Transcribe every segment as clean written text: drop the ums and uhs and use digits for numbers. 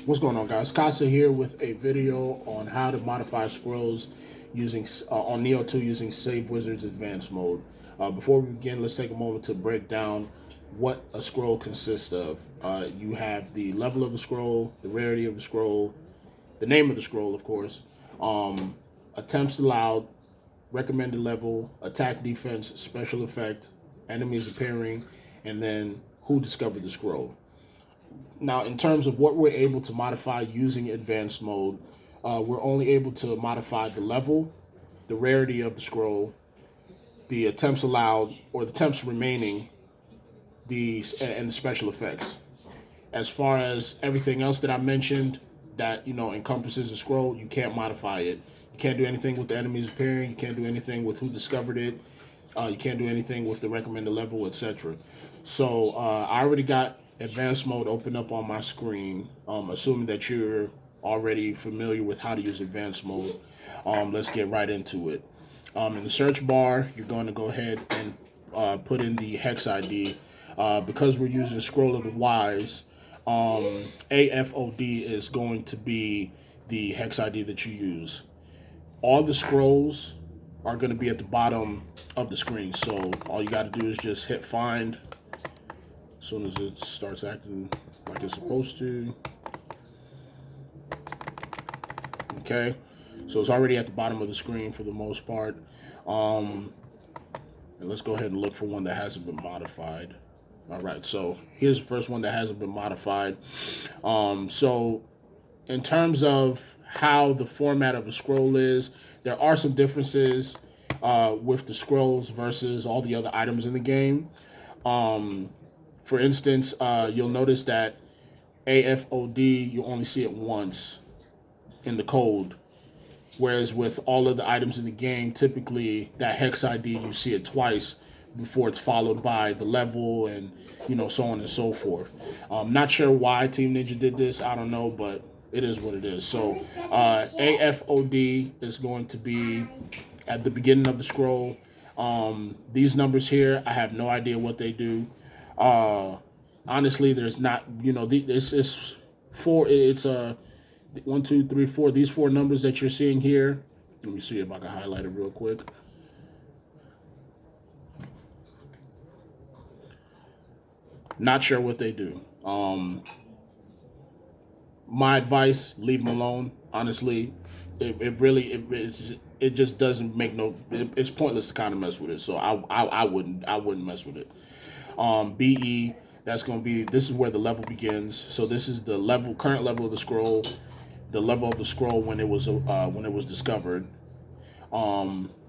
What's going on, guys? Casa here with a video on how to modify scrolls using on Nioh 2 using Save Wizards Advanced Mode. Before we begin, let's take a moment to break down what a scroll consists of. You have the level of the scroll, the rarity of the scroll, the name of the scroll, of course, attempts allowed, recommended level, attack, defense, special effect, enemies appearing, and then who discovered the scroll. Now, in terms of what we're able to modify using advanced mode, we're only able to modify the level, the rarity of the scroll, the attempts allowed or the attempts remaining, and the special effects. As far as everything else that I mentioned that encompasses a scroll, you can't modify it. You can't do anything with the enemies appearing. You can't do anything with who discovered it. You can't do anything with the recommended level, etc. So I already got advanced mode open up on my screen. Assuming that you're already familiar with how to use advanced mode, let's get right into it. In the search bar, you're going to go ahead and put in the hex ID. Because we're using Scroll of the Wise, AFOD is going to be the hex ID that you use. All the scrolls are going to be at the bottom of the screen, so all you got to do is just hit find as soon as it starts acting like it's supposed to. Okay, so it's already at the bottom of the screen for the most part. And let's go ahead and look for one that hasn't been modified. All right, so here's the first one that hasn't been modified. So in terms of how the format of a scroll is, there are some differences with the scrolls versus all the other items in the game. For instance, you'll notice that AFOD, you only see it once in the code. Whereas with all of the items in the game, typically that hex ID, you see it twice before it's followed by the level and, so on and so forth. Not sure why Team Ninja did this. I don't know, but it is what it is. So AFOD is going to be at the beginning of the scroll. These numbers here, I have no idea what they do. Honestly, there's not, it's four. It's 1, 2, 3, 4. These four numbers that you're seeing here. Let me see if I can highlight it real quick. Not sure what they do. My advice: leave them alone. Honestly, it just doesn't make no. It's pointless to kind of mess with it. So I wouldn't mess with it. BE, that's going to be, this is where the level begins. So this is the current level of the scroll, the level of the scroll when it was discovered.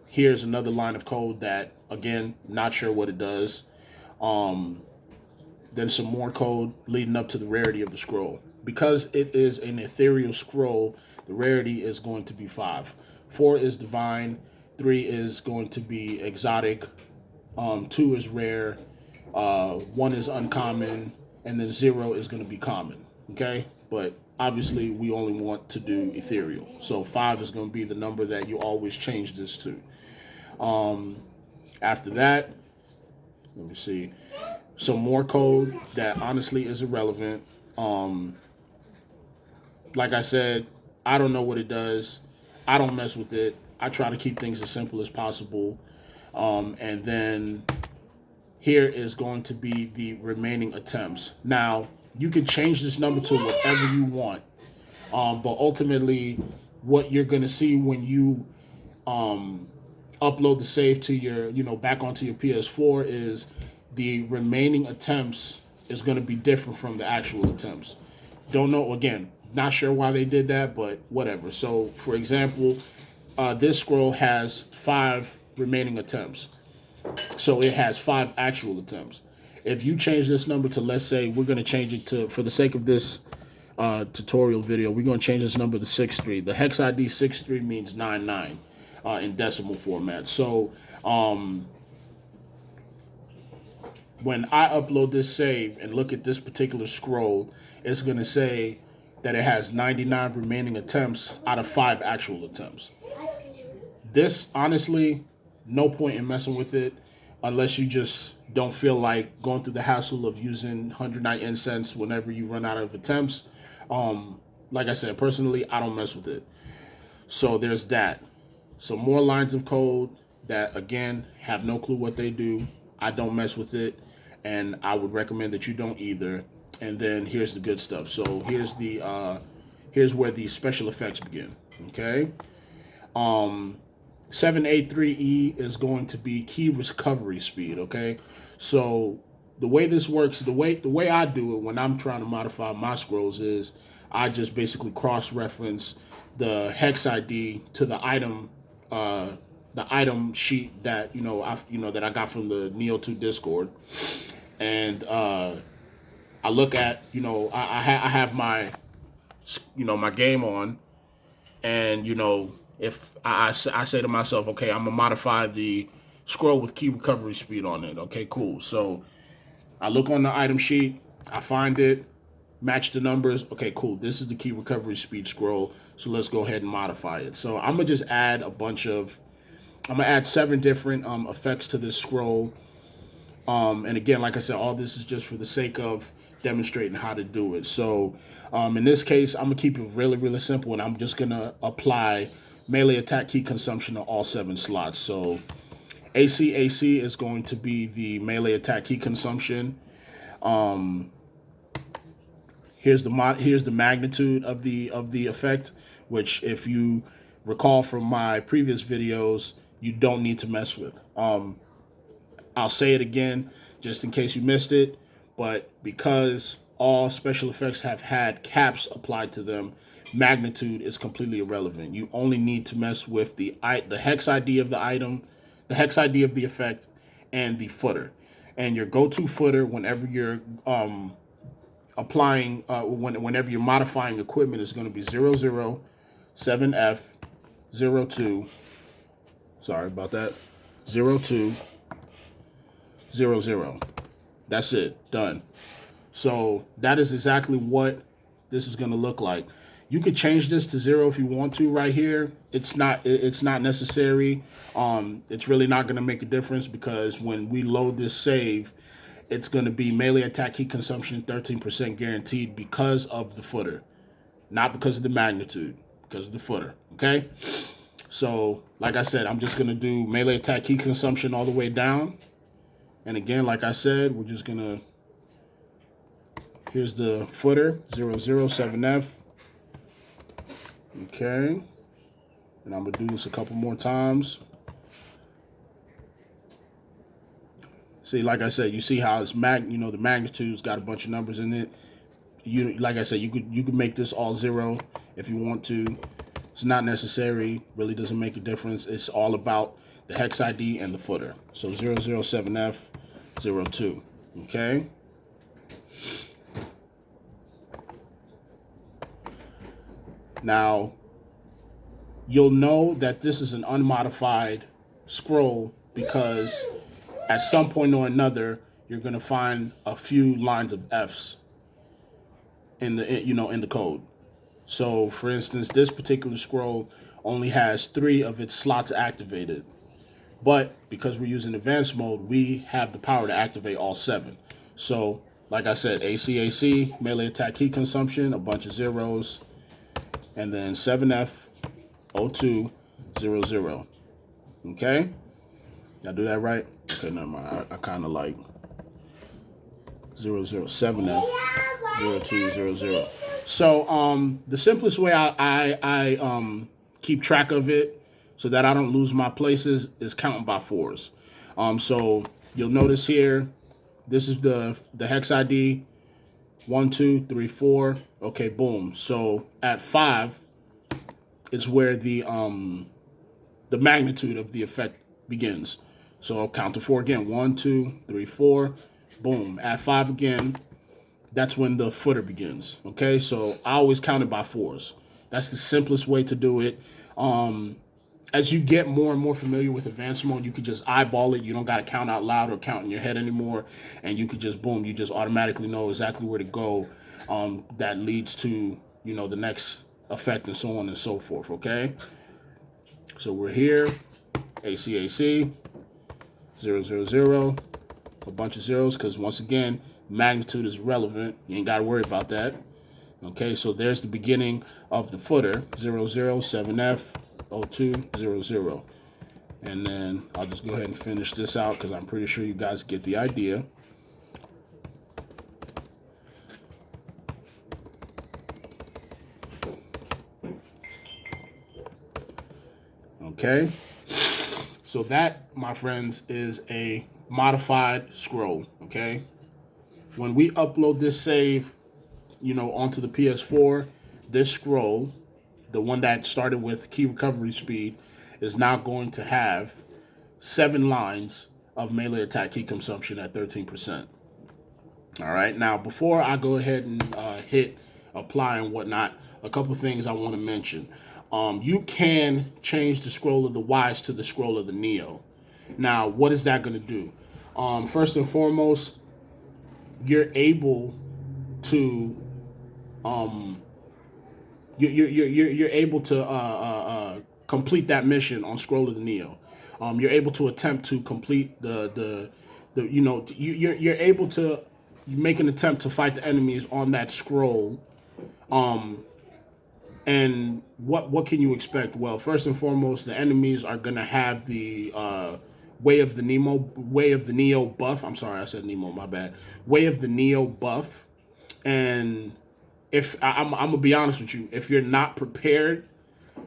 Here's another line of code that, again, not sure what it does. Then some more code leading up to the rarity of the scroll. Because it is an ethereal scroll, the rarity is going to be 5. 4 is divine, 3 is going to be exotic, 2 is rare, 1 is uncommon, and then 0 is going to be common. Okay, but obviously we only want to do ethereal, so 5 is going to be the number that you always change this to. After that, let me see, some more code that honestly is irrelevant. Like I said, I don't know what it does. I don't mess with it. I try to keep things as simple as possible. And then here is going to be the remaining attempts. Now, you can change this number to whatever you want. But ultimately, what you're going to see when you upload the save to your, back onto your PS4 is the remaining attempts is going to be different from the actual attempts. Don't know, again, not sure why they did that, but whatever. So, for example, this scroll has 5 remaining attempts. So it has 5 actual attempts. If you change this number to, let's say, we're going to change it to, for the sake of this tutorial video, we're going to change this number to 63. The hex ID 63 means 99 in decimal format. So when I upload this save and look at this particular scroll, it's going to say that it has 99 remaining attempts out of 5 actual attempts. This, honestly, no point in messing with it unless you just don't feel like going through the hassle of using 100 Night Incense whenever you run out of attempts. like I said, personally, I don't mess with it. So there's that. Some more lines of code that, again, have no clue what they do. I don't mess with it, and I would recommend that you don't either. And then here's the good stuff. So here's where the special effects begin. Okay, 783E is going to be key recovery speed. Okay, so the way this works, the way I do it when I'm trying to modify my scrolls is I just basically cross-reference the hex ID to the item sheet that that I got from the Nioh 2 Discord, and I look at I have my my game on, and if I say to myself, okay, I'm gonna modify the scroll with key recovery speed on it. Okay, cool. So I look on the item sheet, I find it, match the numbers. Okay, cool. This is the key recovery speed scroll. So let's go ahead and modify it. So I'm gonna just add I'm gonna add 7 different effects to this scroll. And again, like I said, all this is just for the sake of demonstrating how to do it. So in this case, I'm gonna keep it really, really simple, and I'm just gonna apply melee attack key consumption on all 7 slots. So AC is going to be the melee attack key consumption. Here's the magnitude of the effect, which, if you recall from my previous videos, you don't need to mess with. I'll say it again just in case you missed it, but because all special effects have had caps applied to them, magnitude is completely irrelevant. You only need to mess with the hex ID of the item, the hex ID of the effect, and the footer. And your go-to footer whenever you're whenever you're modifying equipment is going to be 007F 02. Sorry about that. 0200. That's it. Done. So that is exactly what this is going to look like. You could change this to 0 if you want to right here. It's not necessary. It's really not going to make a difference, because when we load this save, it's going to be melee attack key consumption 13% guaranteed because of the footer, not because of the magnitude, because of the footer. Okay. So like I said, I'm just going to do melee attack key consumption all the way down. And again, like I said, we're just going to, here's the footer, 007F. Okay. And I'm going to do this a couple more times. See, like I said, you see how it's the magnitude's got a bunch of numbers in it. Like I said, you could make this all 0 if you want to. It's not necessary. Really doesn't make a difference. It's all about the hex ID and the footer. So 007F 02. Okay. Now, you'll know that this is an unmodified scroll because at some point or another, you're going to find a few lines of F's in the code. So, for instance, this particular scroll only has 3 of its slots activated. But because we're using advanced mode, we have the power to activate all 7. So, like I said, AC, melee attack key consumption, a bunch of zeros, and then 7F 0200. Okay? Did I do that right? Okay, never mind. I kind of like 007F 0200. So the simplest way I keep track of it so that I don't lose my places is counting by 4s. So you'll notice here, this is the hex ID 1, 2, 3, 4. Okay, boom. So at 5 is where the magnitude of the effect begins. So I'll count to 4 again. 1, 2, 3, 4. Boom. At 5 again, that's when the footer begins. Okay, so I always count it by 4s. That's the simplest way to do it. As you get more and more familiar with advanced mode, you could just eyeball it. You don't got to count out loud or count in your head anymore. And you could just, boom, you just automatically know exactly where to go. That leads to, the next effect and so on and so forth. Okay, so we're here. AC 000, a bunch of zeros, because once again, magnitude is relevant. You ain't got to worry about that. Okay, so there's the beginning of the footer, 007F 0200. And then I'll just go ahead and finish this out because I'm pretty sure you guys get the idea. Okay, so that, my friends, is a modified scroll. Okay, when we upload this save, onto the PS4, this scroll, the one that started with key recovery speed, is now going to have 7 lines of melee attack key consumption at 13%. All right, now before I go ahead and hit apply and whatnot, a couple things I want to mention. You can change the scroll of the Ys to the scroll of the Nioh. Now, what is that going to do? First and foremost, you're able to you're able to complete that mission on Scroll of the Nioh. You're able to attempt to complete you're able to make an attempt to fight the enemies on that scroll. And what can you expect? Well, first and foremost, the enemies are gonna have the Way of the Nioh buff. I'm sorry, I said Nemo. My bad. Way of the Nioh buff. And if I'm gonna be honest with you, if you're not prepared,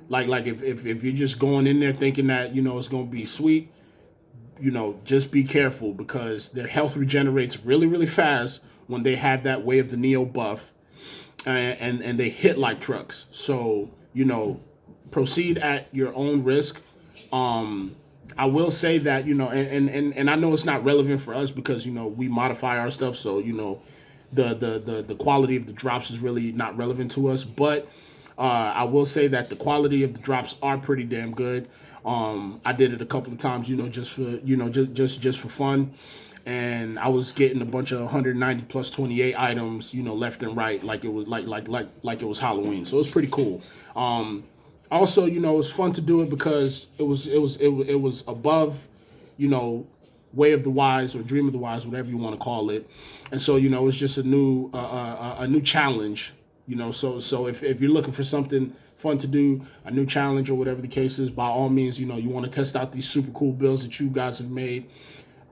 like if you're just going in there thinking that it's gonna be sweet, just be careful because their health regenerates really really fast when they have that Way of the Nioh buff, and they hit like trucks. So proceed at your own risk. I will say that and I know it's not relevant for us because we modify our stuff, so the quality of the drops is really not relevant to us. But I will say that the quality of the drops are pretty damn good. I did it a couple of times, just for just for fun, and I was getting a bunch of 190 plus 28 items, left and right, like it was like it was Halloween. So it's pretty cool. Also, it was fun to do it because it was above, Way of the Wise or Dream of the Wise, whatever you want to call it. And so it's just a new challenge. So if you're looking for something fun to do, a new challenge or whatever the case is, by all means, you want to test out these super cool builds that you guys have made.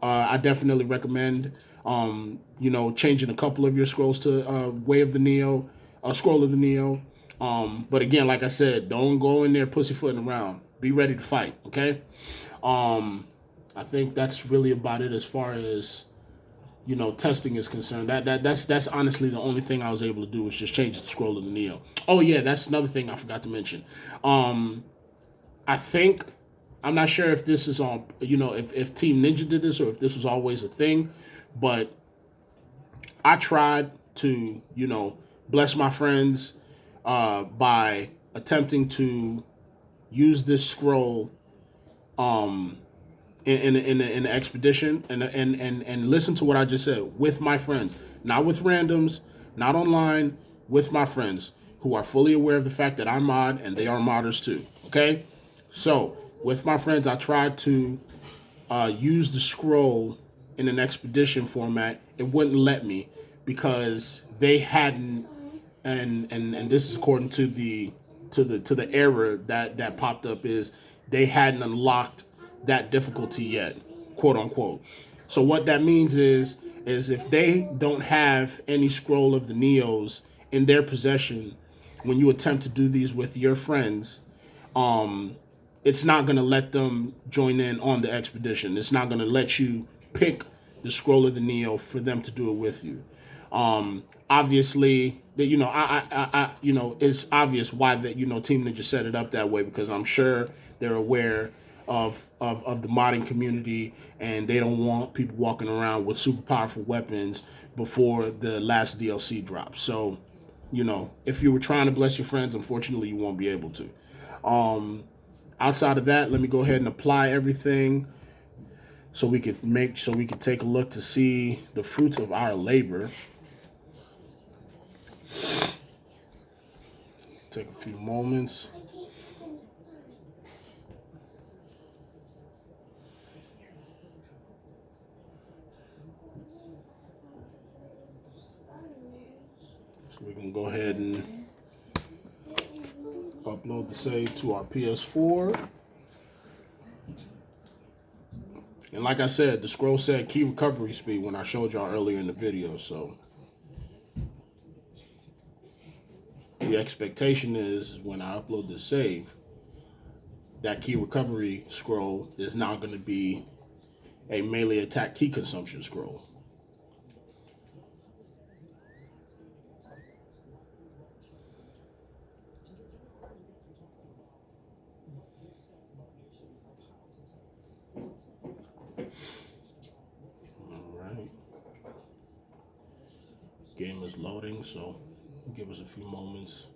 I definitely recommend changing a couple of your scrolls to Way of the Nioh, Scroll of the Nioh. But again, like I said, don't go in there pussyfooting around. Be ready to fight, okay? I think that's really about it as far as testing is concerned. That's honestly the only thing I was able to do was just change the Scroll of the Nioh. Oh yeah, that's another thing I forgot to mention. I think I'm not sure if this is on if Team Ninja did this or if this was always a thing, but I tried to bless my friends by attempting to use this scroll in an expedition and listen to what I just said, with my friends, not with randoms, not online, with my friends who are fully aware of the fact that I mod and they are modders too. Okay, so with my friends, I tried to use the scroll in an expedition format. It wouldn't let me because they hadn't, and this is according to the error that popped up, is they hadn't unlocked that difficulty yet, quote unquote. So what that means is if they don't have any scroll of the Niohs in their possession when you attempt to do these with your friends, it's not going to let them join in on the expedition. It's not going to let you pick the scroll of the Nioh for them to do it with you. Obviously, that it's obvious why that Team Ninja set it up that way, because I'm sure they're aware of the modding community, and they don't want people walking around with super powerful weapons before the last DLC drops. So, if you were trying to bless your friends, unfortunately, you won't be able to. Outside of that, let me go ahead and apply everything so we could take a look to see the fruits of our labor. Take a few moments. So we can go ahead and upload the save to our PS4. And like I said, the scroll said key recovery speed when I showed y'all earlier in the video. So the expectation is when I upload the save, that key recovery scroll is now going to be a melee attack key consumption scroll. Alright. Game is loading, so give us a few moments.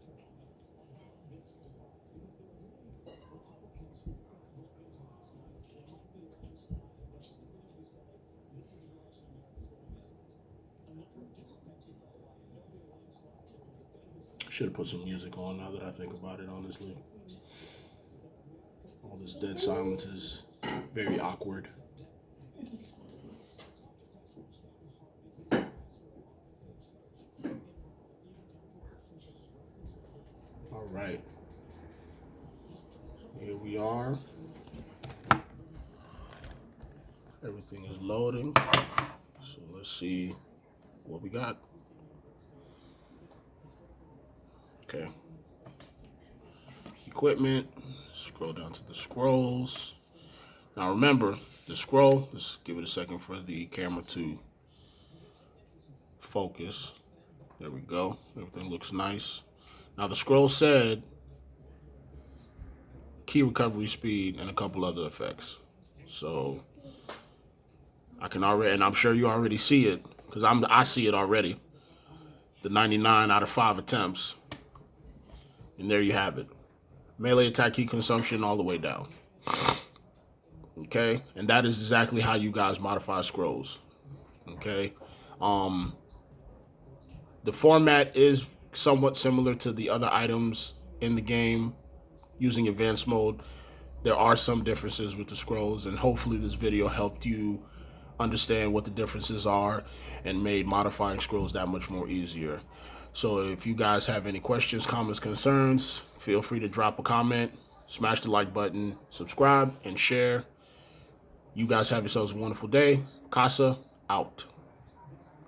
Should have put some music on now that I think about it, honestly. All this dead silence is very awkward. All right. Here we are. Everything is loading. So let's see what we got. Okay. Equipment. Scroll down to the scrolls. Now remember, the scroll, let's give it a second for the camera to focus. There we go. Everything looks nice. Now the scroll said key recovery speed and a couple other effects. So I can already, and I'm sure you already see it, because I see it already. The 99 out of 5 attempts. And there you have it. Melee attack key consumption all the way down. Okay? And that is exactly how you guys modify scrolls. Okay? The format is somewhat similar to the other items in the game using advanced mode. There are some differences with the scrolls, and hopefully this video helped you understand what the differences are and made modifying scrolls that much more easier. So if you guys have any questions, comments, concerns, feel free to drop a comment, smash the like button, subscribe, and share. You guys have yourselves a wonderful day. Casa out.